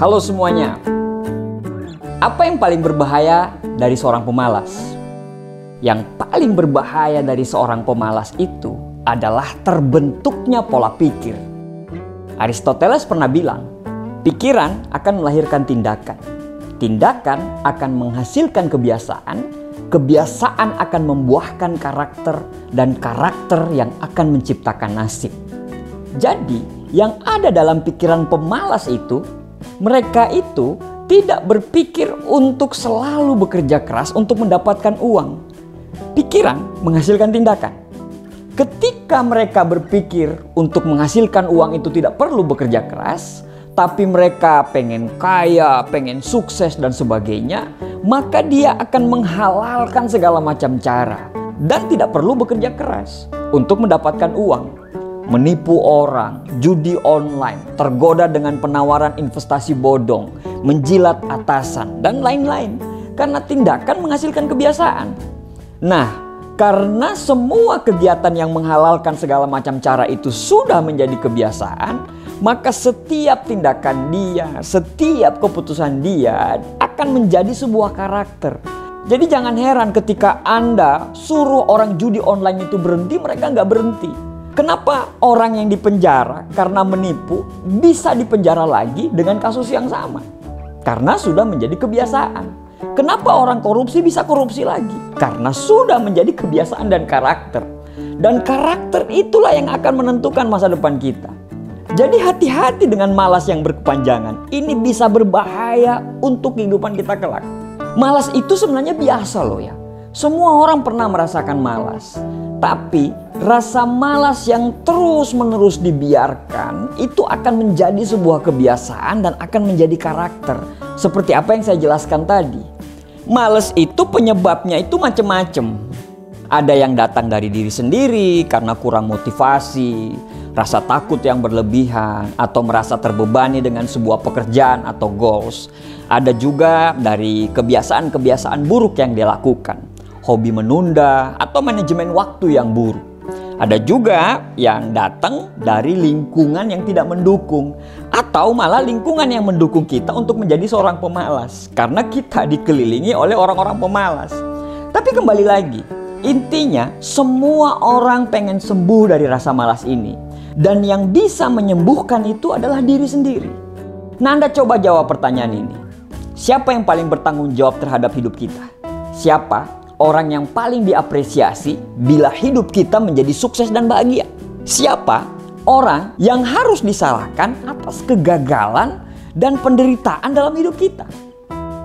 Halo semuanya. Apa yang paling berbahaya dari seorang pemalas? Yang paling berbahaya dari seorang pemalas itu adalah terbentuknya pola pikir. Aristoteles pernah bilang, pikiran akan melahirkan tindakan. Tindakan akan menghasilkan kebiasaan. Kebiasaan akan membuahkan karakter. Dan karakter yang akan menciptakan nasib. Jadi, yang ada dalam pikiran pemalas itu, mereka itu tidak berpikir untuk selalu bekerja keras untuk mendapatkan uang. Pikiran menghasilkan tindakan. Ketika mereka berpikir untuk menghasilkan uang itu tidak perlu bekerja keras, tapi mereka pengen kaya, pengen sukses dan sebagainya, maka dia akan menghalalkan segala macam cara dan tidak perlu bekerja keras untuk mendapatkan uang. Menipu orang, judi online, tergoda dengan penawaran investasi bodong, menjilat atasan, dan lain-lain. Karena tindakan menghasilkan kebiasaan. Nah, karena semua kegiatan yang menghalalkan segala macam cara itu sudah menjadi kebiasaan, maka setiap tindakan dia, setiap keputusan dia akan menjadi sebuah karakter. Jadi jangan heran ketika Anda suruh orang judi online itu berhenti, mereka nggak berhenti. Kenapa orang yang dipenjara karena menipu bisa dipenjara lagi dengan kasus yang sama? Karena sudah menjadi kebiasaan. Kenapa orang korupsi bisa korupsi lagi? Karena sudah menjadi kebiasaan dan karakter. Dan karakter itulah yang akan menentukan masa depan kita. Jadi hati-hati dengan malas yang berkepanjangan. Ini bisa berbahaya untuk kehidupan kita kelak. Malas itu sebenarnya biasa loh ya. Semua orang pernah merasakan malas. Tapi rasa malas yang terus-menerus dibiarkan itu akan menjadi sebuah kebiasaan dan akan menjadi karakter. Seperti apa yang saya jelaskan tadi. Malas itu penyebabnya itu macam-macam. Ada yang datang dari diri sendiri karena kurang motivasi, rasa takut yang berlebihan, atau merasa terbebani dengan sebuah pekerjaan atau goals. Ada juga dari kebiasaan-kebiasaan buruk yang dia lakukan. Hobi menunda atau manajemen waktu yang buruk. Ada juga yang datang dari lingkungan yang tidak mendukung. Atau malah lingkungan yang mendukung kita untuk menjadi seorang pemalas. Karena kita dikelilingi oleh orang-orang pemalas. Tapi kembali lagi, intinya semua orang pengen sembuh dari rasa malas ini. Dan yang bisa menyembuhkan itu adalah diri sendiri. Nah, Anda coba jawab pertanyaan ini. Siapa yang paling bertanggung jawab terhadap hidup kita? Siapa orang yang paling diapresiasi bila hidup kita menjadi sukses dan bahagia? Siapa orang yang harus disalahkan atas kegagalan dan penderitaan dalam hidup kita?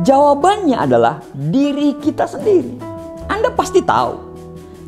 Jawabannya adalah diri kita sendiri. Anda pasti tahu.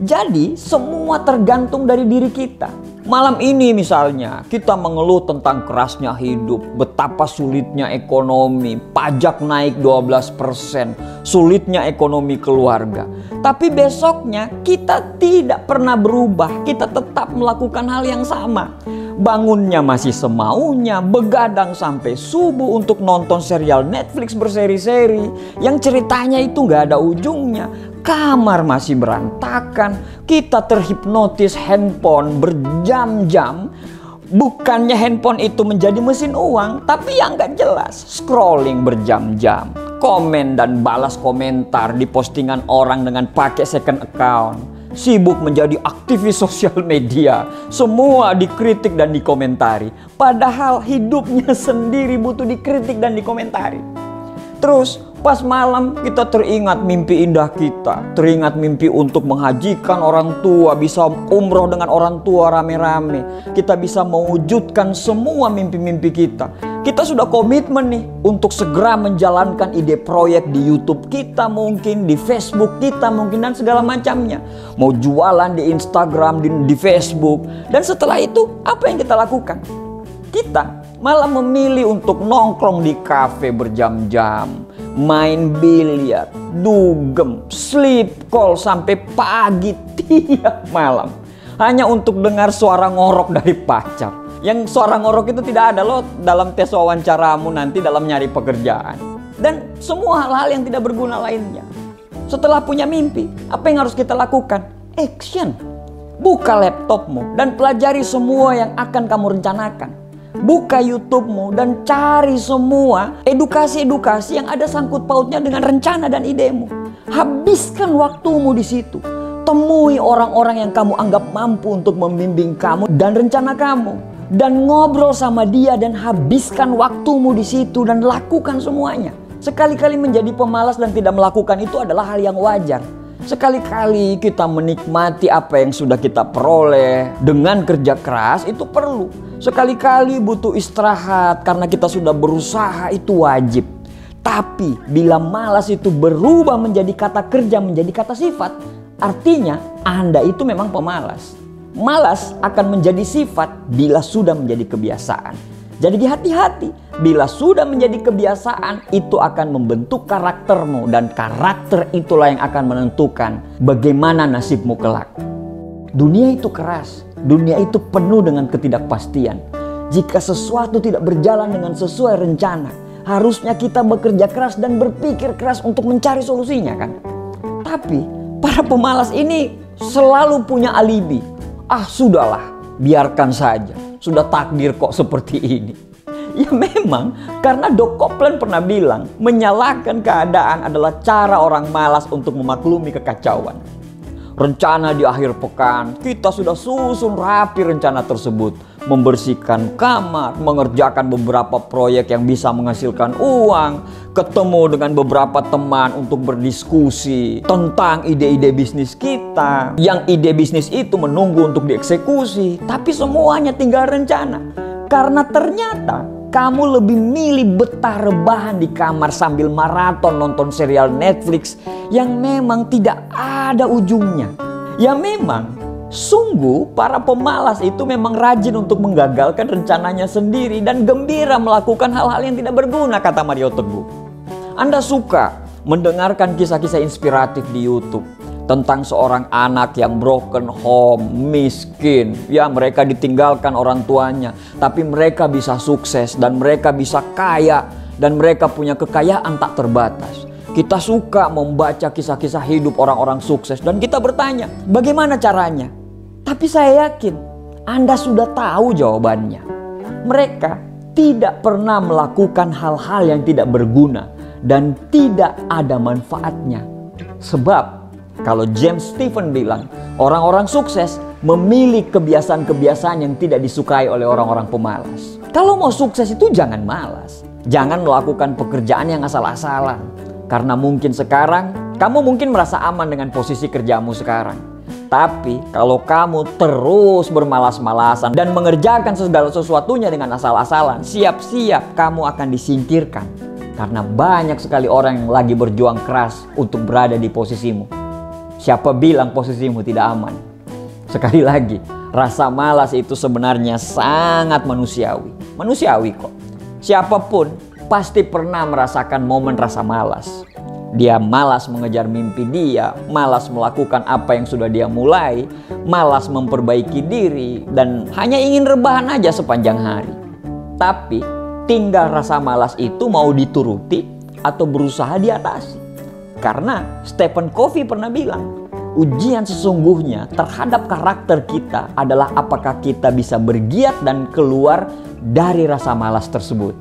Jadi semua tergantung dari diri kita. Malam ini misalnya kita mengeluh tentang kerasnya hidup, betapa sulitnya ekonomi, pajak naik 12%, sulitnya ekonomi keluarga. Tapi besoknya kita tidak pernah berubah, kita tetap melakukan hal yang sama. Bangunnya masih semaunya, begadang sampai subuh untuk nonton serial Netflix berseri-seri yang ceritanya itu gak ada ujungnya. Kamar masih berantakan, kita terhipnotis handphone berjam-jam. Bukannya handphone itu menjadi mesin uang, tapi yang gak jelas. Scrolling berjam-jam, komen dan balas komentar di postingan orang dengan pakai second account. Sibuk menjadi aktivis sosial media, semua dikritik dan dikomentari. Padahal hidupnya sendiri butuh dikritik dan dikomentari. Terus pas malam kita teringat mimpi indah kita. Teringat mimpi untuk menghajikan orang tua, bisa umroh dengan orang tua rame-rame. Kita bisa mewujudkan semua mimpi-mimpi kita. Kita sudah komitmen nih untuk segera menjalankan ide proyek di YouTube kita mungkin, di Facebook kita mungkin, dan segala macamnya. Mau jualan di Instagram, di Facebook. Dan setelah itu apa yang kita lakukan? Kita malah memilih untuk nongkrong di kafe berjam-jam, main biliar, dugem, sleep call sampai pagi tiap malam. Hanya untuk dengar suara ngorok dari pacar. Yang suara ngorok itu tidak ada loh dalam tes wawancaramu nanti dalam nyari pekerjaan. Dan semua hal-hal yang tidak berguna lainnya. Setelah punya mimpi, apa yang harus kita lakukan? Action. Buka laptopmu dan pelajari semua yang akan kamu rencanakan. Buka YouTube-mu dan cari semua edukasi-edukasi yang ada sangkut pautnya dengan rencana dan idemu. Habiskan waktumu di situ. Temui orang-orang yang kamu anggap mampu untuk membimbing kamu dan rencana kamu. Dan ngobrol sama dia dan habiskan waktumu di situ dan lakukan semuanya. Sekali-kali menjadi pemalas dan tidak melakukan itu adalah hal yang wajar. Sekali-kali kita menikmati apa yang sudah kita peroleh dengan kerja keras itu perlu. Sekali-kali butuh istirahat karena kita sudah berusaha itu wajib. Tapi bila malas itu berubah menjadi kata kerja, menjadi kata sifat, artinya Anda itu memang pemalas. Malas akan menjadi sifat bila sudah menjadi kebiasaan. Jadi hati-hati, bila sudah menjadi kebiasaan itu akan membentuk karaktermu dan karakter itulah yang akan menentukan bagaimana nasibmu kelak. Dunia itu keras, dunia itu penuh dengan ketidakpastian. Jika sesuatu tidak berjalan dengan sesuai rencana, harusnya kita bekerja keras dan berpikir keras untuk mencari solusinya kan. Tapi para pemalas ini selalu punya alibi. Ah sudahlah, biarkan saja. Sudah takdir kok seperti ini. Ya memang, karena Doc Copeland pernah bilang, menyalahkan keadaan adalah cara orang malas untuk memaklumi kekacauan. Rencana di akhir pekan, kita sudah susun rapi rencana tersebut. Membersihkan kamar, mengerjakan beberapa proyek yang bisa menghasilkan uang, ketemu dengan beberapa teman untuk berdiskusi tentang ide-ide bisnis kita. Yang ide bisnis itu menunggu untuk dieksekusi, tapi semuanya tinggal rencana. Karena ternyata kamu lebih milih betah rebahan di kamar sambil maraton nonton serial Netflix yang memang tidak ada ujungnya. Ya memang, sungguh para pemalas itu memang rajin untuk menggagalkan rencananya sendiri dan gembira melakukan hal-hal yang tidak berguna, kata Mario Teguh. Anda suka mendengarkan kisah-kisah inspiratif di YouTube tentang seorang anak yang broken home, miskin. Ya mereka ditinggalkan orang tuanya, tapi mereka bisa sukses dan mereka bisa kaya dan mereka punya kekayaan tak terbatas. Kita suka membaca kisah-kisah hidup orang-orang sukses dan kita bertanya, bagaimana caranya? Tapi saya yakin Anda sudah tahu jawabannya. Mereka tidak pernah melakukan hal-hal yang tidak berguna dan tidak ada manfaatnya. Sebab kalau James Stephen bilang, orang-orang sukses memilih kebiasaan-kebiasaan yang tidak disukai oleh orang-orang pemalas. Kalau mau sukses itu jangan malas. Jangan melakukan pekerjaan yang asal-asalan. Karena mungkin sekarang, kamu mungkin merasa aman dengan posisi kerjamu sekarang. Tapi kalau kamu terus bermalas-malasan dan mengerjakan segala sesuatunya dengan asal-asalan, siap-siap kamu akan disingkirkan. Karena banyak sekali orang yang lagi berjuang keras untuk berada di posisimu. Siapa bilang posisimu tidak aman? Sekali lagi, rasa malas itu sebenarnya sangat manusiawi. Manusiawi kok. Siapapun pasti pernah merasakan momen rasa malas. Dia malas mengejar mimpi dia, malas melakukan apa yang sudah dia mulai, malas memperbaiki diri, dan hanya ingin rebahan aja sepanjang hari. Tapi tinggal rasa malas itu mau dituruti atau berusaha diatasi. Karena Stephen Covey pernah bilang, ujian sesungguhnya terhadap karakter kita adalah apakah kita bisa bergiat dan keluar dari rasa malas tersebut.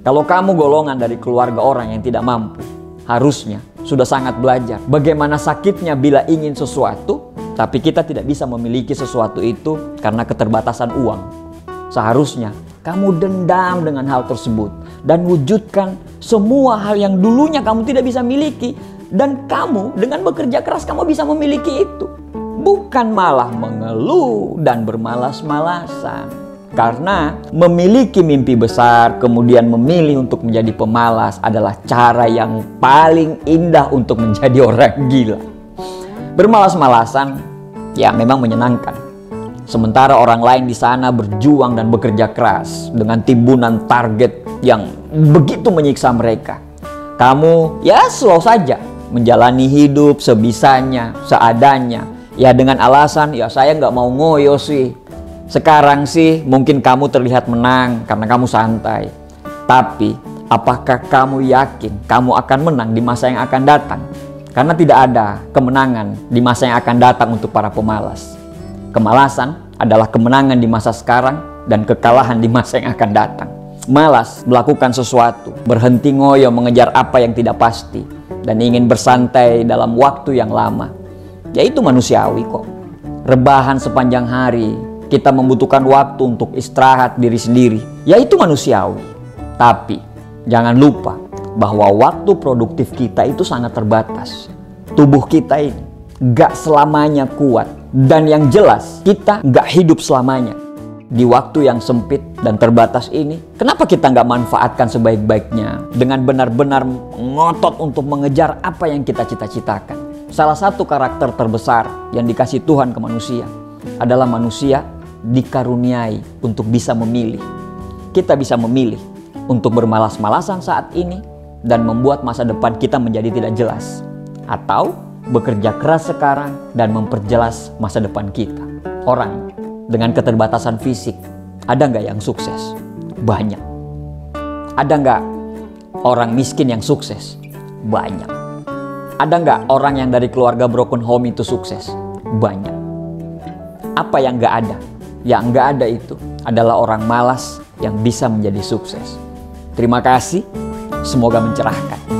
Kalau kamu golongan dari keluarga orang yang tidak mampu, harusnya sudah sangat belajar bagaimana sakitnya bila ingin sesuatu, tapi kita tidak bisa memiliki sesuatu itu karena keterbatasan uang. Seharusnya kamu dendam dengan hal tersebut dan wujudkan semua hal yang dulunya kamu tidak bisa miliki. Dan kamu dengan bekerja keras kamu bisa memiliki itu. Bukan malah mengeluh dan bermalas-malasan. Karena memiliki mimpi besar kemudian memilih untuk menjadi pemalas adalah cara yang paling indah untuk menjadi orang gila. Bermalas-malasan ya memang menyenangkan. Sementara orang lain di sana berjuang dan bekerja keras dengan timbunan target yang begitu menyiksa mereka. Kamu ya slow saja menjalani hidup sebisanya, seadanya. Ya dengan alasan ya saya nggak mau ngoyo sih. Sekarang sih mungkin kamu terlihat menang karena kamu santai. Tapi apakah kamu yakin kamu akan menang di masa yang akan datang? Karena tidak ada kemenangan di masa yang akan datang untuk para pemalas. Kemalasan adalah kemenangan di masa sekarang dan kekalahan di masa yang akan datang. Malas melakukan sesuatu, berhenti ngoyo mengejar apa yang tidak pasti, dan ingin bersantai dalam waktu yang lama. Ya itu manusiawi kok. Rebahan sepanjang hari, kita membutuhkan waktu untuk istirahat diri sendiri. Ya itu manusiawi. Tapi jangan lupa bahwa waktu produktif kita itu sangat terbatas. Tubuh kita ini gak selamanya kuat. Dan yang jelas kita gak hidup selamanya. Di waktu yang sempit dan terbatas ini, kenapa kita nggak manfaatkan sebaik-baiknya dengan benar-benar ngotot untuk mengejar apa yang kita cita-citakan? Salah satu karakter terbesar yang dikasih Tuhan ke manusia adalah manusia dikaruniai untuk bisa memilih. Kita bisa memilih untuk bermalas-malasan saat ini dan membuat masa depan kita menjadi tidak jelas, atau bekerja keras sekarang dan memperjelas masa depan kita. Orang dengan keterbatasan fisik, ada nggak yang sukses? Banyak. Ada nggak orang miskin yang sukses? Banyak. Ada nggak orang yang dari keluarga broken home itu sukses? Banyak. Apa yang nggak ada? Yang nggak ada itu adalah orang malas yang bisa menjadi sukses. Terima kasih, semoga mencerahkan.